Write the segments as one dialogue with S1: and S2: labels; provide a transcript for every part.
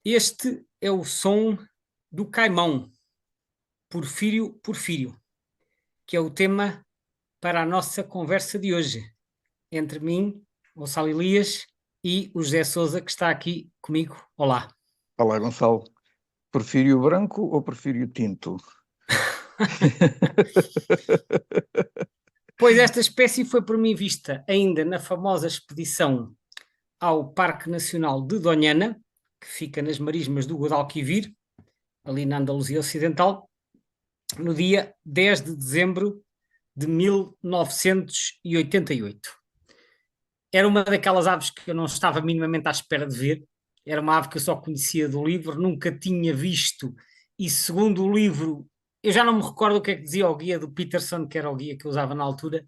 S1: Este é o som do caimão, Porfírio Porfírio, que é o tema para a nossa conversa de hoje, entre mim, Gonçalo Elias, e o José Sousa, que está aqui comigo. Olá.
S2: Olá, Gonçalo. Prefiro o branco ou prefiro o tinto?
S1: Pois esta espécie foi por mim vista ainda na famosa expedição ao Parque Nacional de Doñana, que fica nas marismas do Guadalquivir, ali na Andaluzia Ocidental, no dia 10 de dezembro de 1988. Era uma daquelas aves que eu não estava minimamente à espera de ver. Era uma ave que eu só conhecia do livro, nunca tinha visto. E segundo o livro, eu já não me recordo o que é que dizia o guia do Peterson, que era o guia que eu usava na altura,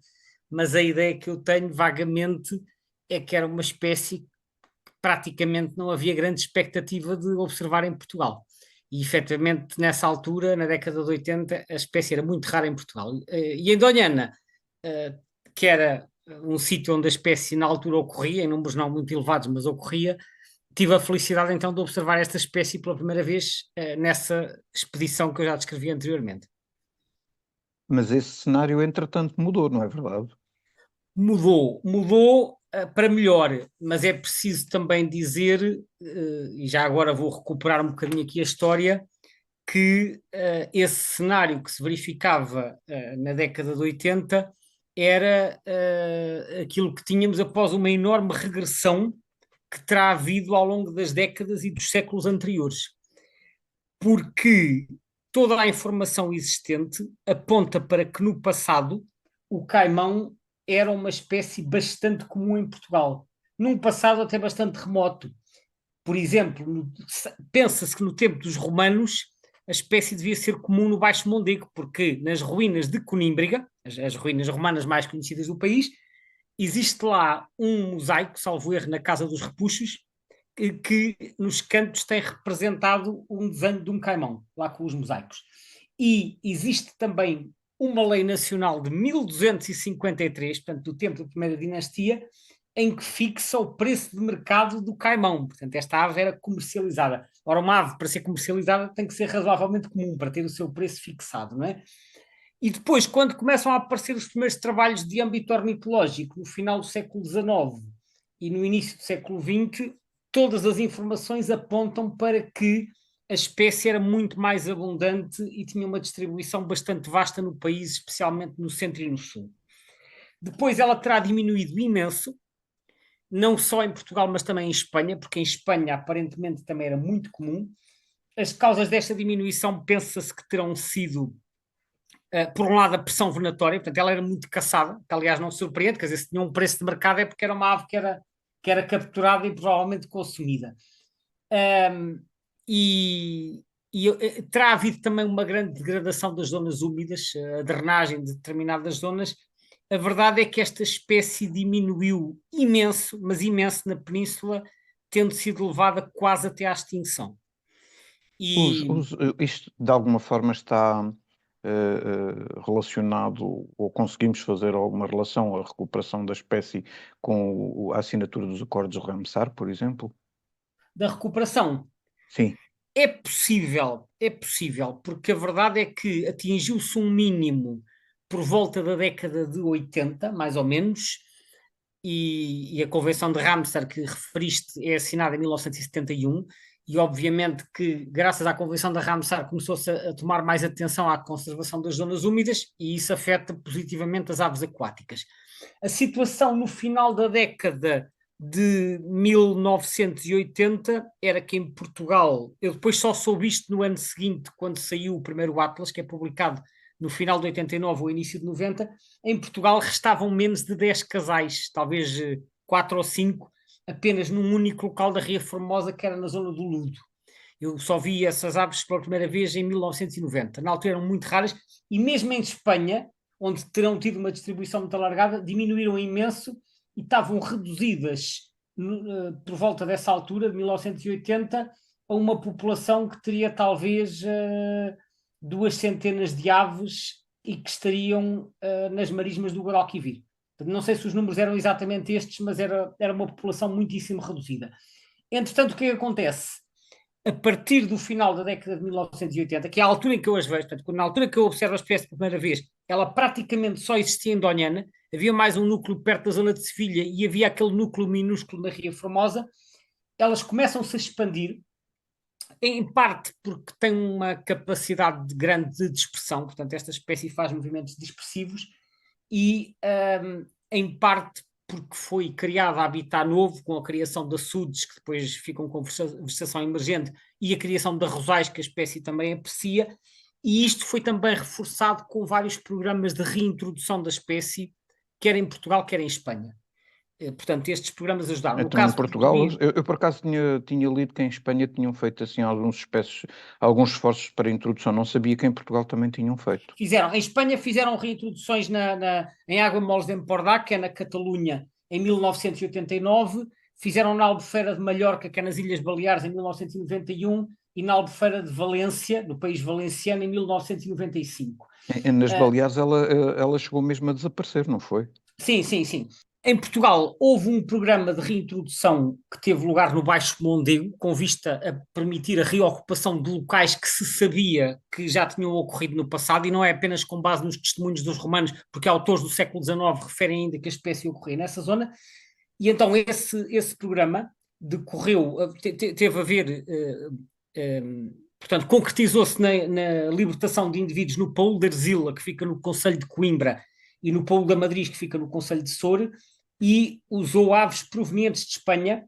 S1: mas a ideia que eu tenho vagamente é que era uma espécie que praticamente não havia grande expectativa de observar em Portugal. E efetivamente, nessa altura, na década de 80, a espécie era muito rara em Portugal. E em Doñana, que era um sítio onde a espécie na altura ocorria, em números não muito elevados, mas ocorria, tive a felicidade então de observar esta espécie pela primeira vez nessa expedição que eu já descrevi anteriormente.
S2: Mas esse cenário, entretanto, mudou, não é verdade?
S1: Mudou para melhor, mas é preciso também dizer, e já agora vou recuperar um bocadinho aqui a história, que esse cenário que se verificava na década de 80 era aquilo que tínhamos após uma enorme regressão que terá havido ao longo das décadas e dos séculos anteriores. Porque toda a informação existente aponta para que no passado o caimão era uma espécie bastante comum em Portugal, num passado até bastante remoto. Por exemplo, pensa-se que no tempo dos romanos a espécie devia ser comum no Baixo Mondego, porque nas ruínas de Conímbriga, as ruínas romanas mais conhecidas do país, existe lá um mosaico, salvo erro, na Casa dos Repuxos, que nos cantos tem representado um desenho de um caimão, lá com os mosaicos. E existe também uma lei nacional de 1253, portanto, do tempo da primeira dinastia, em que fixa o preço de mercado do caimão. Portanto, esta ave era comercializada. Ora, uma ave, para ser comercializada, tem que ser razoavelmente comum, para ter o seu preço fixado, não é? E depois, quando começam a aparecer os primeiros trabalhos de âmbito ornitológico, no final do século XIX e no início do século XX, todas as informações apontam para que a espécie era muito mais abundante e tinha uma distribuição bastante vasta no país, especialmente no centro e no sul. Depois ela terá diminuído imenso, não só em Portugal, mas também em Espanha, porque em Espanha aparentemente também era muito comum. As causas desta diminuição pensa-se que terão sido por um lado, a pressão venatória, portanto, ela era muito caçada, que aliás não surpreende, quer dizer, se tinha um preço de mercado é porque era uma ave que era capturada e provavelmente consumida. Um, e, e terá havido também uma grande degradação das zonas úmidas, a drenagem de determinadas zonas. A verdade é que esta espécie diminuiu imenso, mas imenso na península, tendo sido levada quase até à extinção. E
S2: Isto, de alguma forma, está relacionado, ou conseguimos fazer alguma relação, a recuperação da espécie com a assinatura dos acordos de Ramsar, por exemplo?
S1: da recuperação,
S2: Sim.
S1: é possível, porque a verdade é que atingiu-se um mínimo por volta da década de 80, mais ou menos, e a Convenção de Ramsar que referiste é assinada em 1971, e obviamente que graças à Convenção de Ramsar começou-se a tomar mais atenção à conservação das zonas úmidas, e isso afeta positivamente as aves aquáticas. A situação no final da década de 1980 era que em Portugal, eu depois só soube isto no ano seguinte, quando saiu o primeiro Atlas, que é publicado no final de 89 ou início de 90, em Portugal restavam menos de 10 casais, talvez 4 ou 5, apenas num único local da Ria Formosa, que era na zona do Ludo. Eu só vi essas aves pela primeira vez em 1990. Na altura eram muito raras, e mesmo em Espanha, onde terão tido uma distribuição muito alargada, diminuíram imenso e estavam reduzidas por volta dessa altura, de 1980, a uma população que teria talvez 2 centenas de aves e que estariam nas marismas do Guadalquivir. Não sei se os números eram exatamente estes, mas era uma população muitíssimo reduzida. Entretanto, o que é que acontece? a partir do final da década de 1980, que é a altura em que eu as vejo, portanto, na altura que eu observo a espécie pela primeira vez, ela praticamente só existia em Doñana, havia mais um núcleo perto da zona de Sevilha e havia aquele núcleo minúsculo na Ria Formosa. Elas começam-se a expandir, em parte porque tem uma capacidade grande de dispersão, portanto, esta espécie faz movimentos dispersivos, e em parte porque foi criado habitat novo, com a criação de açudes, que depois ficam com vegetação emergente, e a criação de arrozais, que a espécie também aprecia, e isto foi também reforçado com vários programas de reintrodução da espécie, quer em Portugal, quer em Espanha. Portanto, estes programas ajudaram. No
S2: Então, em
S1: caso
S2: Portugal,
S1: português,
S2: eu por acaso tinha lido que em Espanha tinham feito assim alguns esforços para a introdução. Não sabia que em Portugal também tinham feito.
S1: em Espanha fizeram reintroduções em Aiguamols de Empordà, que é na Catalunha, em 1989, fizeram na Albufeira de Mallorca, que é nas Ilhas Baleares, em 1991, e na Albufeira de Valência, do país valenciano, em 1995.
S2: Nas
S1: Uh,
S2: Baleares ela chegou mesmo a desaparecer, não foi?
S1: sim, sim, sim. Em Portugal, houve um programa de reintrodução que teve lugar no Baixo Mondego, com vista a permitir a reocupação de locais que se sabia que já tinham ocorrido no passado, e não é apenas com base nos testemunhos dos romanos, porque autores do século XIX referem ainda que a espécie ocorria nessa zona. E então esse programa decorreu, teve a ver, portanto, concretizou-se na libertação de indivíduos no Paulo de Arzila, que fica no Conselho de Coimbra, e no Paulo da Madrid, que fica no Conselho de Soure, e usou aves provenientes de Espanha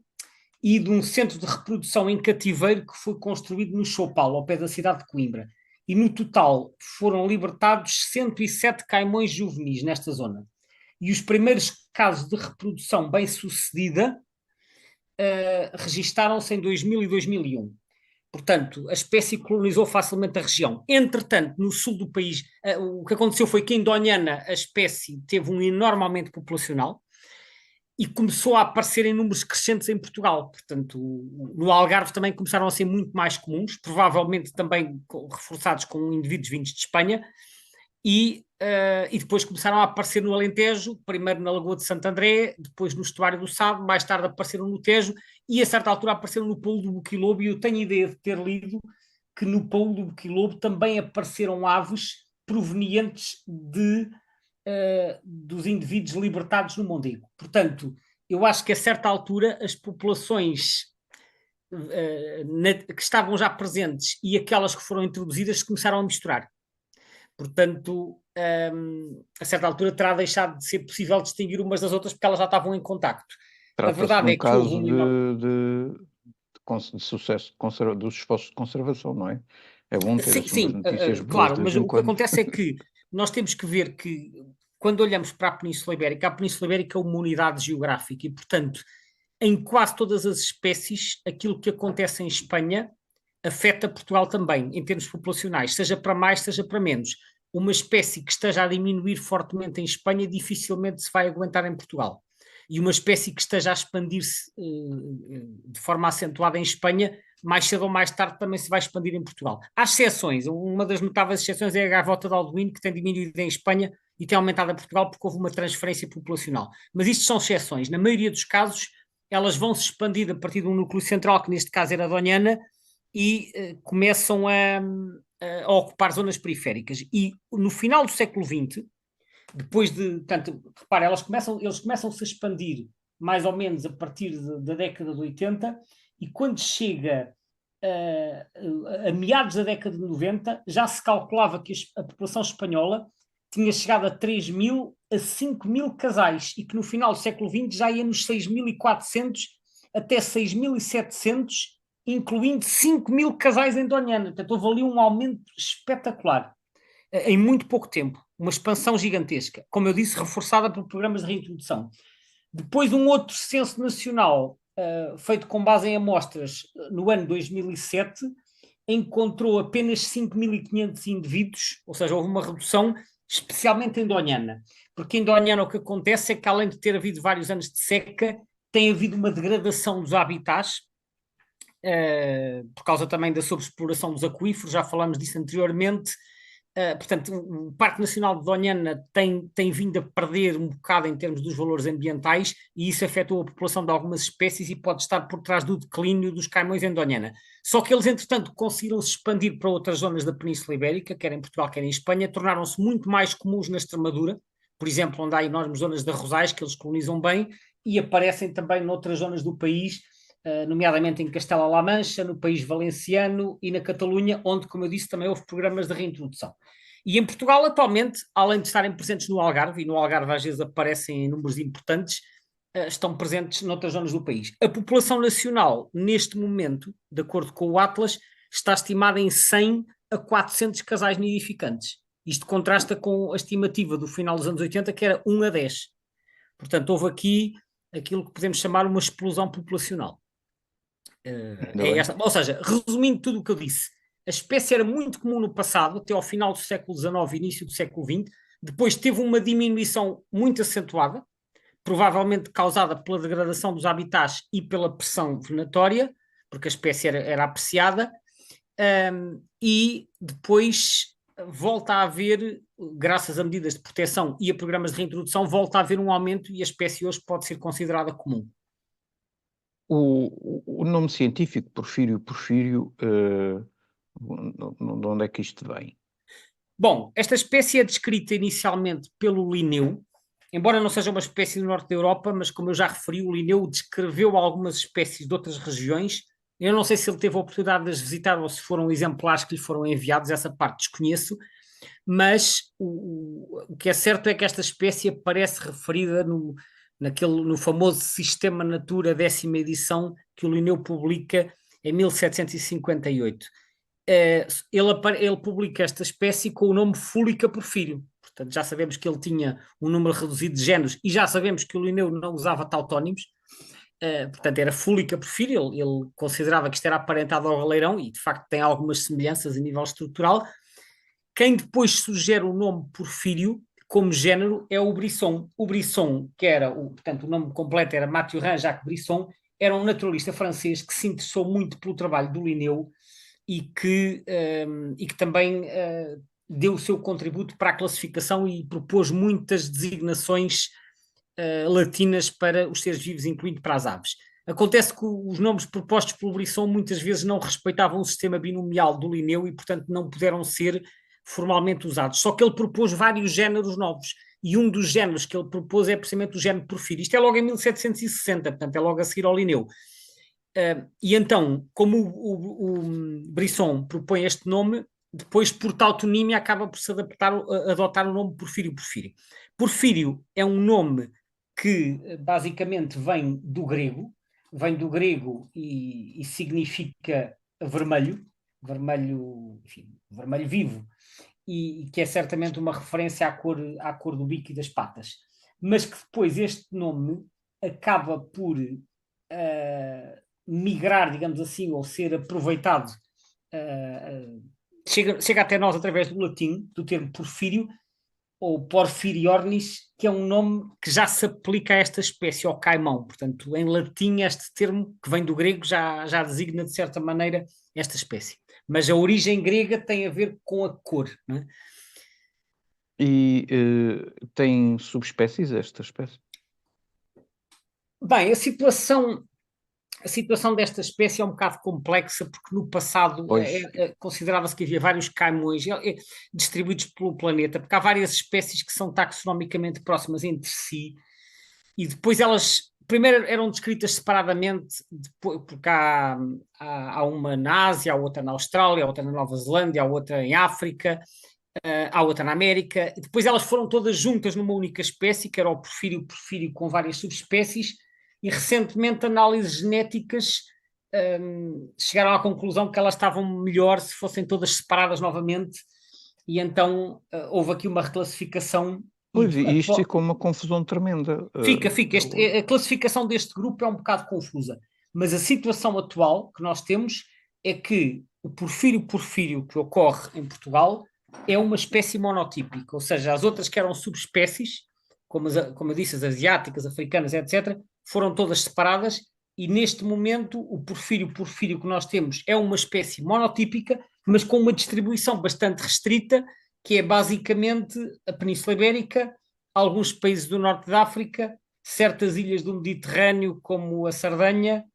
S1: e de um centro de reprodução em cativeiro que foi construído no Choupal, ao pé da cidade de Coimbra. E no total foram libertados 107 caimões juvenis nesta zona. E os primeiros casos de reprodução bem-sucedida registaram-se em 2000 e 2001. Portanto, a espécie colonizou facilmente a região. Entretanto, no sul do país, o que aconteceu foi que em Doñana a espécie teve um enorme aumento populacional e começou a aparecer em números crescentes em Portugal. Portanto, no Algarve também começaram a ser muito mais comuns, provavelmente também reforçados com indivíduos vindos de Espanha, e depois começaram a aparecer no Alentejo, primeiro na Lagoa de Santo André, depois no estuário do Sado, mais tarde apareceram no Tejo, e a certa altura apareceram no Paulo do Boquilobo, e eu tenho ideia de ter lido que no Paulo do Boquilobo também apareceram aves provenientes dos indivíduos libertados no Mondego. Portanto, eu acho que a certa altura as populações que estavam já presentes e aquelas que foram introduzidas se começaram a misturar. Portanto, a certa altura terá deixado de ser possível distinguir umas das outras porque elas já estavam em contacto. A
S2: Trata-se de
S1: verdade
S2: um
S1: é que houve
S2: caso
S1: um enorme...
S2: de sucesso dos esforços de conservação, não é? É bom ter
S1: Sim,
S2: assim umas
S1: sim,
S2: notícias boas
S1: claro,
S2: de vez
S1: mas
S2: em
S1: o que
S2: quando.
S1: acontece é que nós temos que ver que, quando olhamos para a Península Ibérica é uma unidade geográfica e, portanto, em quase todas as espécies, aquilo que acontece em Espanha afeta Portugal também, em termos populacionais, seja para mais, seja para menos. Uma espécie que esteja a diminuir fortemente em Espanha dificilmente se vai aguentar em Portugal. E uma espécie que esteja a expandir-se de forma acentuada em Espanha, mais cedo ou mais tarde também se vai expandir em Portugal. Há exceções, uma das notáveis exceções é a gaivota de Alduíno, que tem diminuído em Espanha e tem aumentado em Portugal porque houve uma transferência populacional. Mas isto são exceções. Na maioria dos casos, elas vão se expandir a partir de um núcleo central, que neste caso era a Doñana, e começam a ocupar zonas periféricas. E no final do século XX, depois de, portanto, repara, eles começam-se a expandir mais ou menos a partir da década de 80, e quando chega a meados da década de 90, já se calculava que a população espanhola tinha chegado a 3 mil a 5 mil casais, e que no final do século XX já ia nos 6.400 até 6.700, incluindo 5 mil casais em Doñana. Portanto, houve ali um aumento espetacular em muito pouco tempo, uma expansão gigantesca, como eu disse, reforçada por programas de reintrodução. Depois, um outro censo nacional, feito com base em amostras no ano 2007, encontrou apenas 5.500 indivíduos, ou seja, houve uma redução, especialmente em Doñana, porque em Doñana o que acontece é que, além de ter havido vários anos de seca, tem havido uma degradação dos habitats, por causa também da sobreexploração dos aquíferos, já falámos disso anteriormente, Portanto, o Parque Nacional de Doñana tem vindo a perder um bocado em termos dos valores ambientais e isso afetou a população de algumas espécies e pode estar por trás do declínio dos caimões em Doñana. Só que eles, entretanto, conseguiram se expandir para outras zonas da Península Ibérica, quer em Portugal, quer em Espanha, tornaram-se muito mais comuns na Extremadura, por exemplo, onde há enormes zonas de arrozais que eles colonizam bem, e aparecem também noutras zonas do país, nomeadamente em Castela-La Mancha, no país valenciano e na Catalunha, onde, como eu disse, também houve programas de reintrodução. E em Portugal, atualmente, além de estarem presentes no Algarve, e no Algarve às vezes aparecem em números importantes, estão presentes noutras zonas do país. A população nacional, neste momento, de acordo com o Atlas, está estimada em 100 a 400 casais nidificantes. Isto contrasta com a estimativa do final dos anos 80, que era 1 a 10. Portanto, houve aqui aquilo que podemos chamar uma explosão populacional. Ou seja, resumindo tudo o que eu disse, a espécie era muito comum no passado, até ao final do século XIX, início do século XX, depois teve uma diminuição muito acentuada, provavelmente causada pela degradação dos habitats e pela pressão venatória, porque a espécie era apreciada, e depois volta a haver, graças a medidas de proteção e a programas de reintrodução, volta a haver um aumento e a espécie hoje pode ser considerada comum.
S2: O nome científico, Porfírio, de onde é que isto vem?
S1: Bom, esta espécie é descrita inicialmente pelo Linneu, embora não seja uma espécie do norte da Europa, mas como eu já referi, o Linneu descreveu algumas espécies de outras regiões. Eu não sei se ele teve a oportunidade de as visitar ou se foram exemplares que lhe foram enviados, essa parte desconheço, mas o que é certo é que esta espécie aparece referida no famoso Sistema Natura 10ª edição que o Linneu publica em 1758. Ele publica esta espécie com o nome Fulica porfírio. Portanto, já sabemos que ele tinha um número reduzido de géneros e já sabemos que o Linneu não usava tautónimos. Portanto, era Fulica porfírio. Ele considerava que isto era aparentado ao galeirão e, de facto, tem algumas semelhanças a nível estrutural. Quem depois sugere o nome porfírio como género é o Brisson. O Brisson, que era, portanto, o nome completo era Mathurin Jacques Brisson, era um naturalista francês que se interessou muito pelo trabalho do Linneu e que também deu o seu contributo para a classificação e propôs muitas designações latinas para os seres vivos, incluindo para as aves. Acontece que os nomes propostos pelo Brisson muitas vezes não respeitavam o sistema binomial do Linneu e, portanto, não puderam ser formalmente usados. Só que ele propôs vários géneros novos e um dos géneros que ele propôs é precisamente o género porfírio. Isto é logo em 1760, portanto, é logo a seguir ao Linneu. E então, como o Brisson propõe este nome, depois, por tautonímia, acaba por se adotar o nome Porfírio Porfírio. Porfírio é um nome que basicamente vem do grego e significa vermelho, enfim, vermelho vivo, e que é certamente uma referência à cor do bico e das patas. Mas que depois este nome acaba por migrar, digamos assim, ou ser aproveitado, chega até nós através do latim, do termo porfírio, ou porfiriornis, que é um nome que já se aplica a esta espécie, ao caimão. Portanto, em latim, este termo, que vem do grego, já designa, de certa maneira, esta espécie. Mas a origem grega tem a ver com a cor, não é?
S2: E tem subespécies esta espécie?
S1: Bem, a situação desta espécie é um bocado complexa, porque no passado considerava-se que havia vários caimões distribuídos pelo planeta, porque há várias espécies que são taxonomicamente próximas entre si, e depois elas, primeiro eram descritas separadamente, depois, porque há uma na Ásia, há outra na Austrália, há outra na Nova Zelândia, há outra em África, há outra na América, e depois elas foram todas juntas numa única espécie, que era o porfírio com várias subespécies, e recentemente análises genéticas chegaram à conclusão que elas estavam melhor se fossem todas separadas novamente, e então houve aqui uma reclassificação.
S2: Pois, e isto ficou uma confusão tremenda.
S1: Fica. A classificação deste grupo é um bocado confusa, mas a situação atual que nós temos é que o porfírio que ocorre em Portugal é uma espécie monotípica, ou seja, as outras que eram subespécies, como eu disse, as asiáticas, africanas, etc., foram todas separadas, e neste momento o porfírio que nós temos é uma espécie monotípica, mas com uma distribuição bastante restrita, que é basicamente a Península Ibérica, alguns países do norte da África, certas ilhas do Mediterrâneo, como a Sardenha,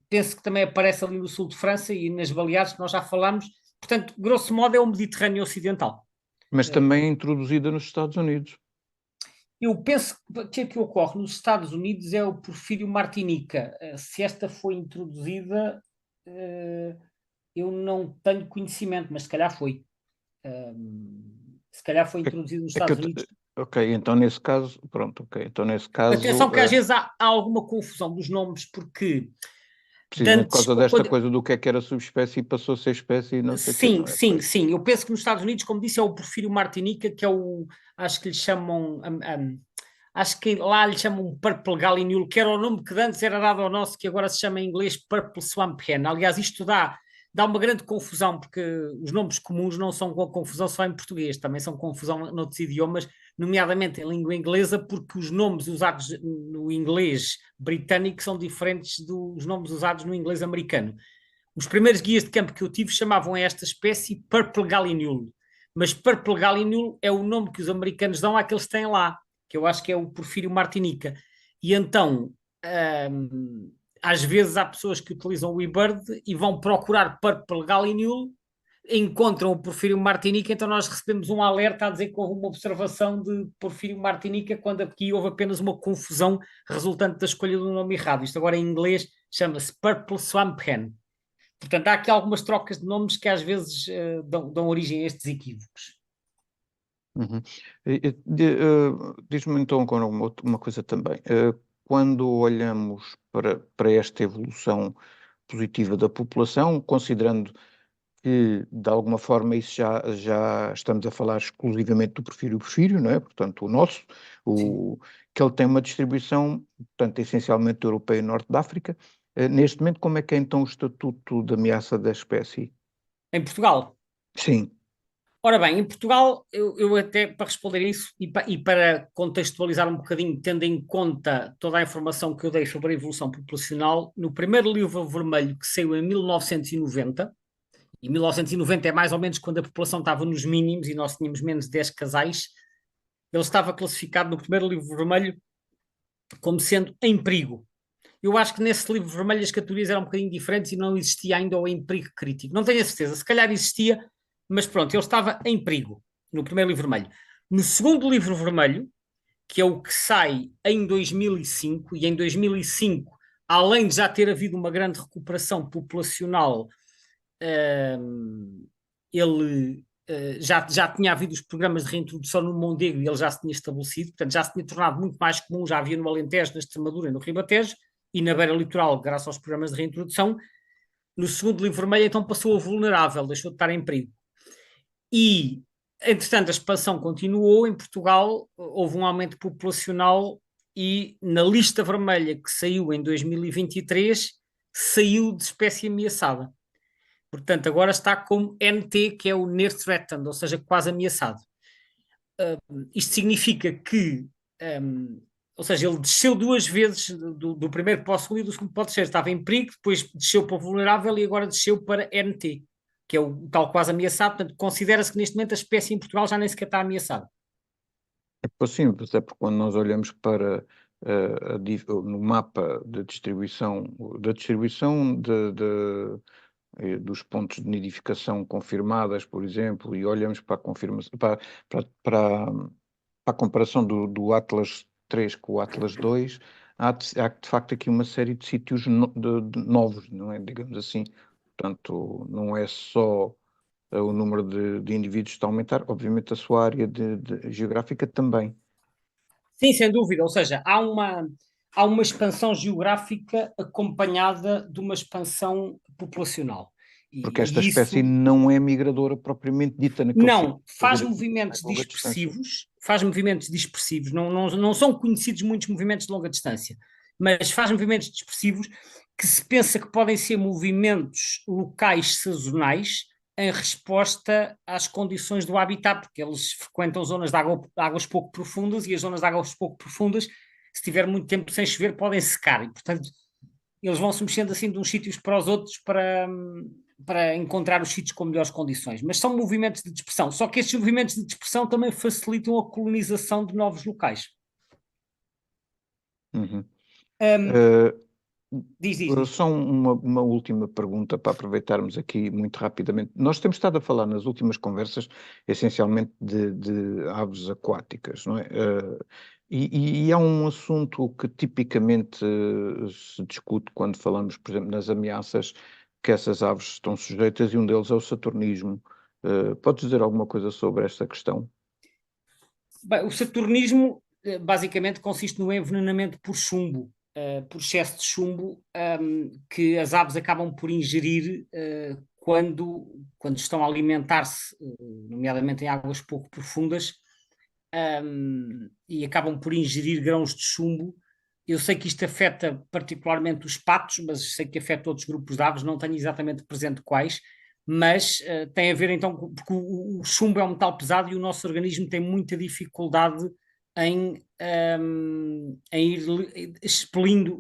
S1: penso que também aparece ali no sul de França e nas Baleares, que nós já falámos. Portanto, grosso modo, é o Mediterrâneo Ocidental.
S2: Mas também é introduzida nos Estados Unidos.
S1: Eu penso que o que ocorre nos Estados Unidos é o Porfírio Martinica. Se esta foi introduzida, eu não tenho conhecimento, mas se calhar foi. Se calhar foi
S2: É,
S1: introduzido nos
S2: é que
S1: Estados Unidos.
S2: ok, então nesse caso, pronto, ok, então nesse caso,
S1: Atenção que às vezes há alguma confusão dos nomes, porque
S2: precisamente por
S1: dantes,
S2: causa desta
S1: quando,
S2: coisa do que era subespécie e passou a ser espécie e não sei o quê,
S1: sim,
S2: não é?
S1: sim,
S2: Pois.
S1: sim. Eu penso que nos Estados Unidos, como disse, é o Porfírio Martinica, que é acho que lhe chamam, acho que lá lhe chamam Purple Gallinule, que era o nome que antes era dado ao nosso, que agora se chama em inglês Purple Swamp Hen. Aliás, isto dá uma grande confusão, porque os nomes comuns não são com confusão só em português, também são confusão noutros idiomas, nomeadamente em língua inglesa, porque os nomes usados no inglês britânico são diferentes dos nomes usados no inglês americano. Os primeiros guias de campo que eu tive chamavam esta espécie Purple Gallinule, mas Purple Gallinule é o nome que os americanos dão àqueles que têm lá, que eu acho que é o Porfírio Martinica. E então, às vezes há pessoas que utilizam o eBird e vão procurar Purple Gallinule, encontram o Porfírio Martinica, então nós recebemos um alerta a dizer que houve uma observação de Porfírio Martinica, quando aqui houve apenas uma confusão resultante da escolha do nome errado. Isto agora em inglês chama-se Purple Swamp Hen. Portanto, há aqui algumas trocas de nomes que às vezes dão origem a estes equívocos.
S2: Uhum. Diz-me então agora uma coisa também. Quando olhamos para esta evolução positiva da população, considerando que de alguma forma isso já estamos a falar exclusivamente do Porfírio, não é? Portanto, o nosso,
S1: Sim.
S2: que ele tem uma distribuição, portanto, essencialmente europeia e norte da África. Neste momento, como é que é então o estatuto de ameaça da espécie?
S1: Em Portugal.
S2: Sim.
S1: Ora bem, em Portugal, eu até para responder isso e para contextualizar um bocadinho, tendo em conta toda a informação que eu dei sobre a evolução populacional, no primeiro livro vermelho que saiu em 1990, e 1990 é mais ou menos quando a população estava nos mínimos e nós tínhamos menos de 10 casais, ele estava classificado no primeiro livro vermelho como sendo em perigo. Eu acho que nesse livro vermelho as categorias eram um bocadinho diferentes e não existia ainda o em perigo crítico. Não tenho a certeza, se calhar existia, mas pronto, ele estava em perigo no primeiro livro vermelho. No segundo livro vermelho, que é o que sai em 2005, e em 2005, além de já ter havido uma grande recuperação populacional, ele já tinha havido os programas de reintrodução no Mondego e ele já se tinha estabelecido, portanto já se tinha tornado muito mais comum, já havia no Alentejo, na Extremadura e no Ribatejo, e na beira litoral, graças aos programas de reintrodução. No segundo livro vermelho, então passou a vulnerável, deixou de estar em perigo. E, entretanto, a expansão continuou. Em Portugal, houve um aumento populacional e na lista vermelha que saiu em 2023, saiu de espécie ameaçada. Portanto, agora está como NT, que é o Near Threatened, ou seja, quase ameaçado. Isto significa que, ou seja, ele desceu duas vezes do primeiro para o segundo e do segundo para o terceiro. Estava em perigo, depois desceu para o vulnerável e agora desceu para NT, que é o tal quase ameaçado. Portanto, considera-se que neste momento a espécie em Portugal já nem sequer está ameaçada.
S2: Pois sim, até porque quando nós olhamos para no mapa de distribuição, dos pontos de nidificação confirmadas, por exemplo, e olhamos para a confirmação, para a comparação do Atlas 3 com o Atlas 2, há de facto aqui uma série de sítios de novos, não é? Digamos assim. Portanto, não é só o número de indivíduos que está a aumentar, obviamente a sua área geográfica também.
S1: Sim, sem dúvida. Ou seja, há uma expansão geográfica acompanhada de uma expansão populacional.
S2: Porque esta
S1: E
S2: espécie
S1: isso
S2: não é migradora propriamente dita naquele sentido,
S1: não faz
S2: a
S1: movimentos
S2: longa distância.
S1: dispersivos, não são conhecidos muitos movimentos de longa distância, mas faz movimentos dispersivos que se pensa que podem ser movimentos locais sazonais em resposta às condições do habitat, porque eles frequentam zonas de águas pouco profundas e as zonas de águas pouco profundas, se tiver muito tempo sem chover, podem secar e, portanto, eles vão se mexendo assim de uns sítios para os outros para encontrar os sítios com melhores condições, mas são movimentos de dispersão. Só que estes movimentos de dispersão também facilitam a colonização de novos locais.
S2: Uhum.
S1: Um,
S2: Uh,
S1: diz.
S2: Só uma última pergunta para aproveitarmos aqui muito rapidamente. Nós temos estado a falar nas últimas conversas essencialmente de aves aquáticas, não é? E há um assunto que tipicamente se discute quando falamos, por exemplo, nas ameaças que essas aves estão sujeitas, e um deles é o saturnismo. Podes dizer alguma coisa sobre esta questão?
S1: Bem, o saturnismo basicamente consiste no envenenamento por chumbo, por excesso de chumbo, que as aves acabam por ingerir quando estão a alimentar-se, nomeadamente em águas pouco profundas, e acabam por ingerir grãos de chumbo. Eu sei que isto afeta particularmente os patos, mas sei que afeta outros grupos de aves, não tenho exatamente presente quais, mas tem a ver então, porque o chumbo é um metal pesado e o nosso organismo tem muita dificuldade em ir expelindo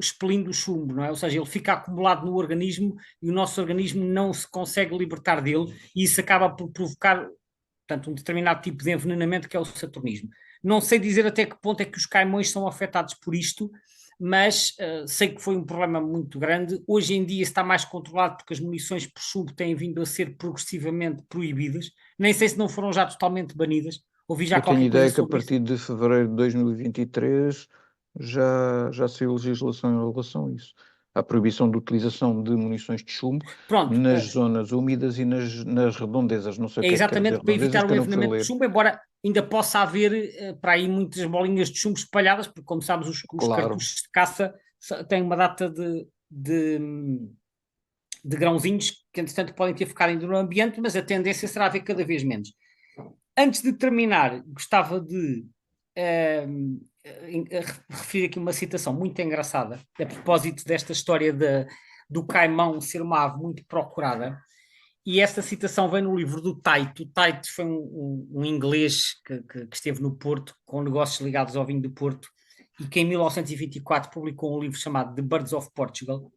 S1: o chumbo, não é? Ou seja, ele fica acumulado no organismo e o nosso organismo não se consegue libertar dele, e isso acaba por provocar, portanto, um determinado tipo de envenenamento que é o saturnismo. Não sei dizer até que ponto é que os caimões são afetados por isto, mas sei que foi um problema muito grande. Hoje em dia está mais controlado porque as munições por chumbo têm vindo a ser progressivamente proibidas. Nem sei se não foram já totalmente banidas. Ouvi já
S2: Eu tenho
S1: qualquer coisa
S2: ideia que a
S1: sobre isso.
S2: partir de fevereiro de 2023 já saiu legislação em relação a isso. A proibição de utilização de munições de chumbo
S1: Pronto,
S2: nas zonas úmidas e nas redondezas. Não sei o
S1: é
S2: que é que quer dizer
S1: exatamente para
S2: redondezas,
S1: evitar
S2: que
S1: o
S2: eu não fui
S1: envenenamento de
S2: ler.
S1: chumbo, embora ainda possa haver para aí muitas bolinhas de chumbo espalhadas, porque, como sabes, os
S2: Claro,
S1: cartuchos de caça têm uma data de grãozinhos que, entretanto, podem ter ficado ainda no ambiente, mas a tendência será haver cada vez menos. Antes de terminar, gostava de referir aqui uma citação muito engraçada, a propósito desta história do caimão ser uma ave muito procurada. E esta citação vem no livro do Taito. O Taito foi um inglês que esteve no Porto, com negócios ligados ao vinho do Porto, e que em 1924 publicou um livro chamado The Birds of Portugal.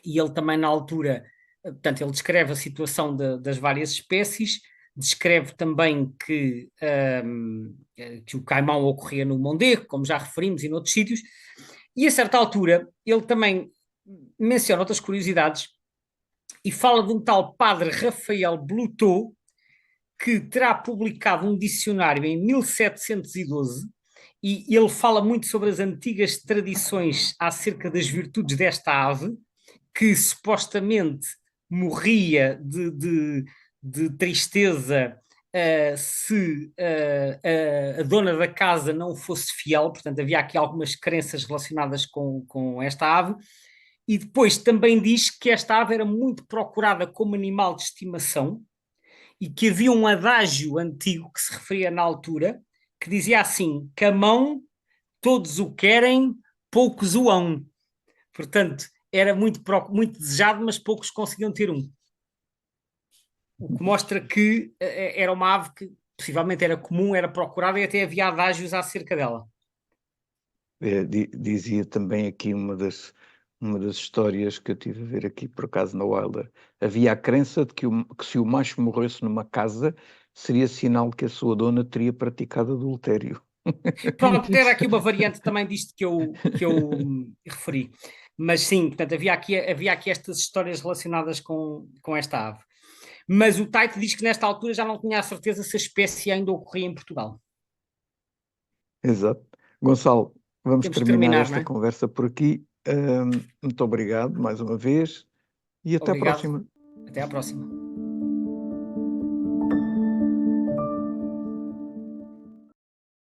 S1: E ele também, na altura, portanto, ele descreve a situação das várias espécies, descreve também que o caimão ocorria no Mondego, como já referimos, e noutros sítios, e a certa altura ele também menciona outras curiosidades e fala de um tal padre Rafael Blutot, que terá publicado um dicionário em 1712, e ele fala muito sobre as antigas tradições acerca das virtudes desta ave, que supostamente morria de tristeza se a dona da casa não fosse fiel. Portanto, havia aqui algumas crenças relacionadas com esta ave. E depois também diz que esta ave era muito procurada como animal de estimação e que havia um adágio antigo que se referia na altura, que dizia assim: camão, todos o querem, poucos o hão. Portanto, era muito desejado, mas poucos conseguiam ter um. O que mostra que era uma ave que possivelmente era comum, era procurada, e até havia adágios acerca dela.
S2: dizia também aqui uma das histórias que eu tive a ver aqui por acaso na Wilder. Havia a crença de que se o macho morresse numa casa, seria sinal que a sua dona teria praticado adultério.
S1: Pronto, era aqui uma variante também disto que eu referi. Mas sim, portanto, havia aqui estas histórias relacionadas com esta ave. Mas o Taito diz que nesta altura já não tinha a certeza se a espécie ainda ocorria em Portugal.
S2: Exato. Gonçalo, vamos
S1: Temos que
S2: terminar
S1: terminar, não
S2: esta
S1: é?
S2: conversa por aqui. Muito obrigado mais uma vez e até à
S1: Obrigado.
S2: próxima.
S1: Até à próxima.